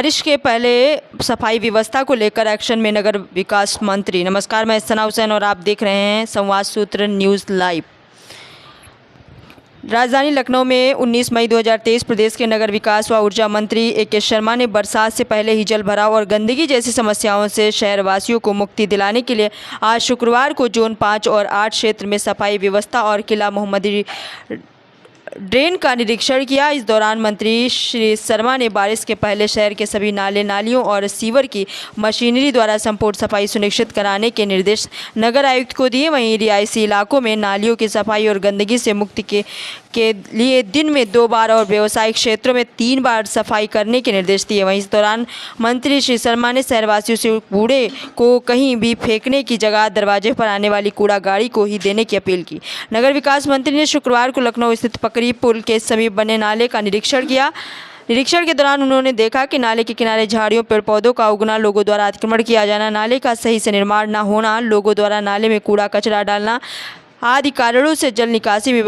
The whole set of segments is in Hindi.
बारिश के पहले सफाई व्यवस्था को लेकर एक्शन में नगर विकास मंत्री। नमस्कार, मैं सना हुसैन और आप देख रहे हैं संवाद सूत्र न्यूज़ लाइव। राजधानी लखनऊ में 19 मई 2023 प्रदेश के नगर विकास व ऊर्जा मंत्री ए.के. शर्मा ने बरसात से पहले ही जल भराव और गंदगी जैसी समस्याओं से शहरवासियों को मुक्ति दिलाने के लिए आज शुक्रवार को जोन 5 और 8 क्षेत्र में सफाई व्यवस्था और किला मोहम्मदी ड्रेन का निरीक्षण किया। इस दौरान मंत्री श्री शर्मा ने बारिश के पहले शहर के सभी नाले नालियों और सीवर की मशीनरी द्वारा संपूर्ण सफाई सुनिश्चित कराने के निर्देश नगर आयुक्त को दिए। वहीं रिहायशी इलाकों में नालियों की सफाई और गंदगी से मुक्ति के लिए दिन में 2 बार और व्यावसायिक क्षेत्रों में 3 बार सफाई करने के निर्देश दिए। वहीं इस दौरान मंत्री श्री शर्मा ने शहरवासियों से कूड़े को कहीं भी फेंकने की जगह दरवाजे पर आने वाली कूड़ा गाड़ी को ही देने की अपील की। नगर विकास मंत्री ने शुक्रवार को लखनऊ स्थित पकड़ी पुल के समीप बने नाले का निरीक्षण किया। निरीक्षण के दौरान उन्होंने देखा कि नाले के किनारे झाड़ियों पेड़ पौधों का उगना, लोगों द्वारा अतिक्रमण किया जाना, नाले का सही से निर्माण न होना, लोगों द्वारा नाले में कूड़ा कचरा डालना आदि कारणों से जल निकासी में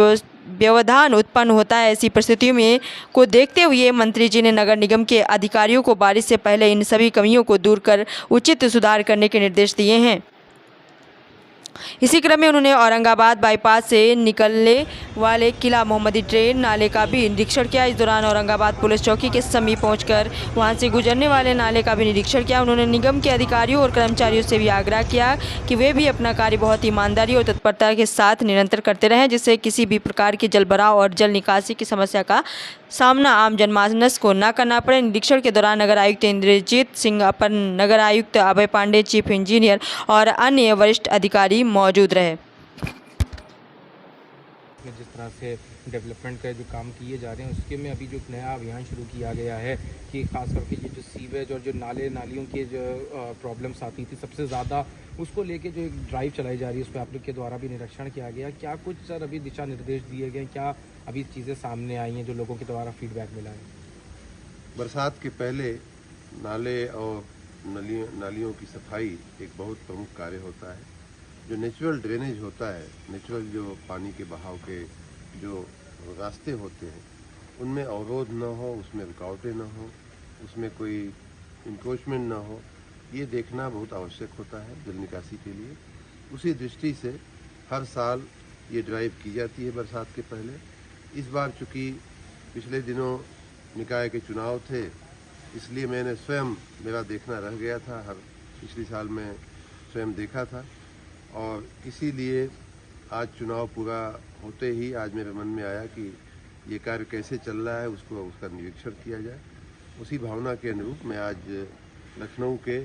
व्यवधान उत्पन्न होता है। ऐसी परिस्थितियों में को देखते हुए मंत्री जी ने नगर निगम के अधिकारियों को बारिश से पहले इन सभी कमियों को दूर कर उचित सुधार करने के निर्देश दिए हैं। इसी क्रम में उन्होंने औरंगाबाद बाईपास से निकलने वाले किला मोहम्मदी ड्रेन नाले का भी निरीक्षण किया। इस दौरान औरंगाबाद पुलिस चौकी के समीप पहुंचकर वहां से गुजरने वाले नाले का भी निरीक्षण किया। उन्होंने निगम के अधिकारियों और कर्मचारियों से भी आग्रह किया कि वे भी अपना कार्य बहुत ईमानदारी और तत्परता के साथ निरंतर करते रहें, जिससे किसी भी प्रकार की जल भराव और जल निकासी की समस्या का सामना आम जनमानस को न करना पड़े। निरीक्षण के दौरान नगर आयुक्त इंद्रजीत सिंह, अपर नगर आयुक्त अभय पांडे, चीफ इंजीनियर और अन्य वरिष्ठ अधिकारी मौजूद रहे। जिस तरह से डेवलपमेंट का जो काम किए जा रहे हैं उसके में अभी जो नया अभियान शुरू किया गया है कि खास करके ये जो सीवेज और जो नाले नालियों के जो प्रॉब्लम्स आती थी सबसे ज़्यादा, उसको लेके जो एक ड्राइव चलाई जा रही है उस पर आप लोग के द्वारा भी निरीक्षण किया गया। क्या कुछ सर अभी दिशा निर्देश दिए गए, क्या अभी चीज़ें सामने आई हैं जो लोगों के द्वारा फीडबैक मिला है? बरसात के पहले नाले और नालियों की सफाई एक बहुत प्रमुख कार्य होता है। जो नेचुरल ड्रेनेज होता है, नेचुरल जो पानी के बहाव के जो रास्ते होते हैं उनमें अवरोध न हो, उसमें रुकावटें न हो, उसमें कोई इंक्रोचमेंट न हो, ये देखना बहुत आवश्यक होता है जल निकासी के लिए। उसी दृष्टि से हर साल ये ड्राइव की जाती है बरसात के पहले। इस बार चूँकि पिछले दिनों निकाय के चुनाव थे, इसलिए मैंने स्वयं, मेरा देखना रह गया था, हर पिछले साल में स्वयं देखा था और इसीलिए आज चुनाव पूरा होते ही आज मेरे मन में आया कि ये कार्य कैसे चल रहा है उसका निरीक्षण किया जाए। उसी भावना के अनुरूप मैं आज लखनऊ के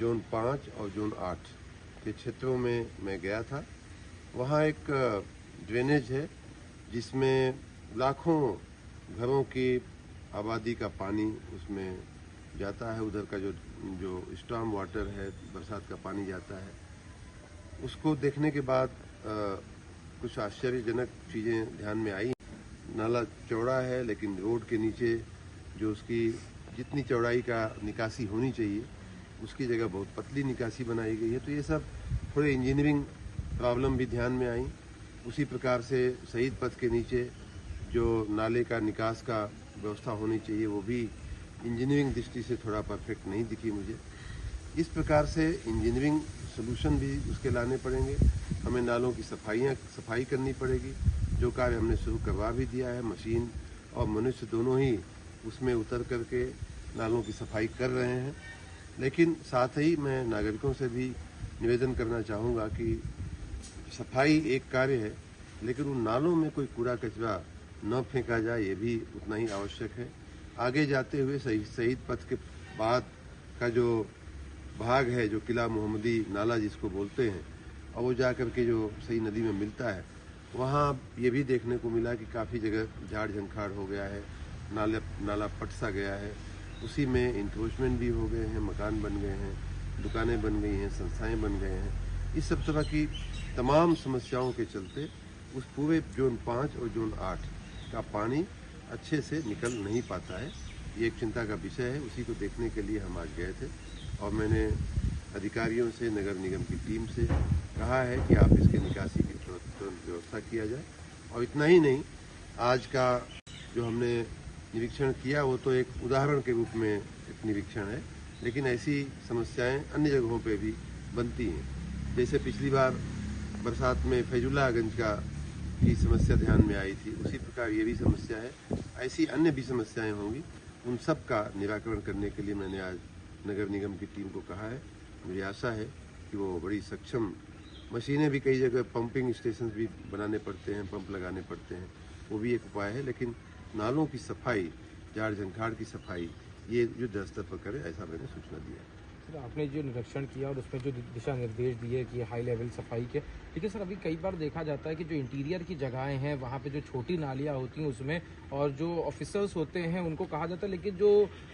जोन 5 और जोन 8 के क्षेत्रों में मैं गया था। वहाँ एक ड्रेनेज है जिसमें लाखों घरों की आबादी का पानी उसमें जाता है। उधर का जो स्टॉर्म वाटर है, बरसात का पानी जाता है, उसको देखने के बाद कुछ आश्चर्यजनक चीज़ें ध्यान में आई। नाला चौड़ा है लेकिन रोड के नीचे जो उसकी जितनी चौड़ाई का निकासी होनी चाहिए उसकी जगह बहुत पतली निकासी बनाई गई है। तो ये सब थोड़े इंजीनियरिंग प्रॉब्लम भी ध्यान में आई। उसी प्रकार से शहीद पथ के नीचे जो नाले का निकास का व्यवस्था होनी चाहिए वो भी इंजीनियरिंग दृष्टि से थोड़ा परफेक्ट नहीं दिखी मुझे। इस प्रकार से इंजीनियरिंग सोल्यूशन भी उसके लाने पड़ेंगे। हमें नालों की सफाई करनी पड़ेगी, जो कार्य हमने शुरू करवा भी दिया है। मशीन और मनुष्य दोनों ही उसमें उतर करके नालों की सफाई कर रहे हैं। लेकिन साथ ही मैं नागरिकों से भी निवेदन करना चाहूँगा कि सफाई एक कार्य है, लेकिन उन नालों में कोई कूड़ा कचरा न फेंका जाए, ये भी उतना ही आवश्यक है। आगे जाते हुए शहीद पथ के बाद का जो भाग है, जो किला मोहम्मदी नाला जिसको बोलते हैं, और वो जा करके जो सही नदी में मिलता है, वहाँ ये भी देखने को मिला कि काफ़ी जगह झाड़ झंखाड़ हो गया है, नाला पट सा गया है। उसी में इंक्रोचमेंट भी हो गए हैं, मकान बन गए हैं, दुकानें बन गई हैं, संस्थाएं बन गए हैं। इस सब तरह की तमाम समस्याओं के चलते उस पूरे जोन 5 और जोन 8 का पानी अच्छे से निकल नहीं पाता है। ये एक चिंता का विषय है। उसी को देखने के लिए हम आज गए थे और मैंने अधिकारियों से, नगर निगम की टीम से कहा है कि आप इसके निकासी की तुरंत व्यवस्था किया जाए। और इतना ही नहीं, आज का जो हमने निरीक्षण किया वो तो एक उदाहरण के रूप में निरीक्षण है, लेकिन ऐसी समस्याएं अन्य जगहों पे भी बनती हैं। जैसे पिछली बार बरसात में फैजुल्लागंज की समस्या ध्यान में आई थी, उसी प्रकार ये भी समस्या है। ऐसी अन्य भी समस्याएं होंगी, उन सब का निराकरण करने के लिए मैंने आज नगर निगम की टीम को कहा है। मुझे आशा है कि वो बड़ी सक्षम, मशीनें भी कई जगह पंपिंग स्टेशन भी बनाने पड़ते हैं, पंप लगाने पड़ते हैं, वो भी एक उपाय है, लेकिन नालों की सफाई, झाड़ झंखाड़ की सफाई ये युद्ध स्तर पर करे, ऐसा मैंने सूचना दिया है। सर आपने जो निरीक्षण किया और उसमें जो दिशा निर्देश दिए कि हाई लेवल सफाई के, लेकिन सर अभी कई बार देखा जाता है कि जो इंटीरियर की जगहें हैं वहाँ पे जो छोटी नालियाँ होती हैं उसमें, और जो ऑफिसर्स होते हैं उनको कहा जाता है, लेकिन जो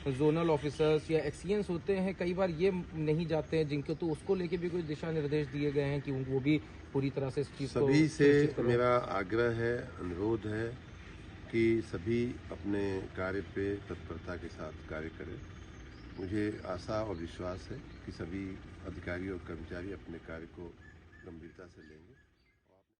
जोनल ऑफिसर्स या एक्सीएंस होते हैं कई बार ये नहीं जाते हैं जिनके, तो उसको लेके भी कुछ दिशा निर्देश दिए गए हैं कि वो भी पूरी तरह से इस चीज़ को सभी से सुनिश्चित करें। मेरा आग्रह है, अनुरोध है कि सभी अपने कार्य पे तत्परता के साथ कार्य करें। मुझे आशा और विश्वास है कि सभी अधिकारी और कर्मचारी अपने कार्य को गंभीरता से लेंगे।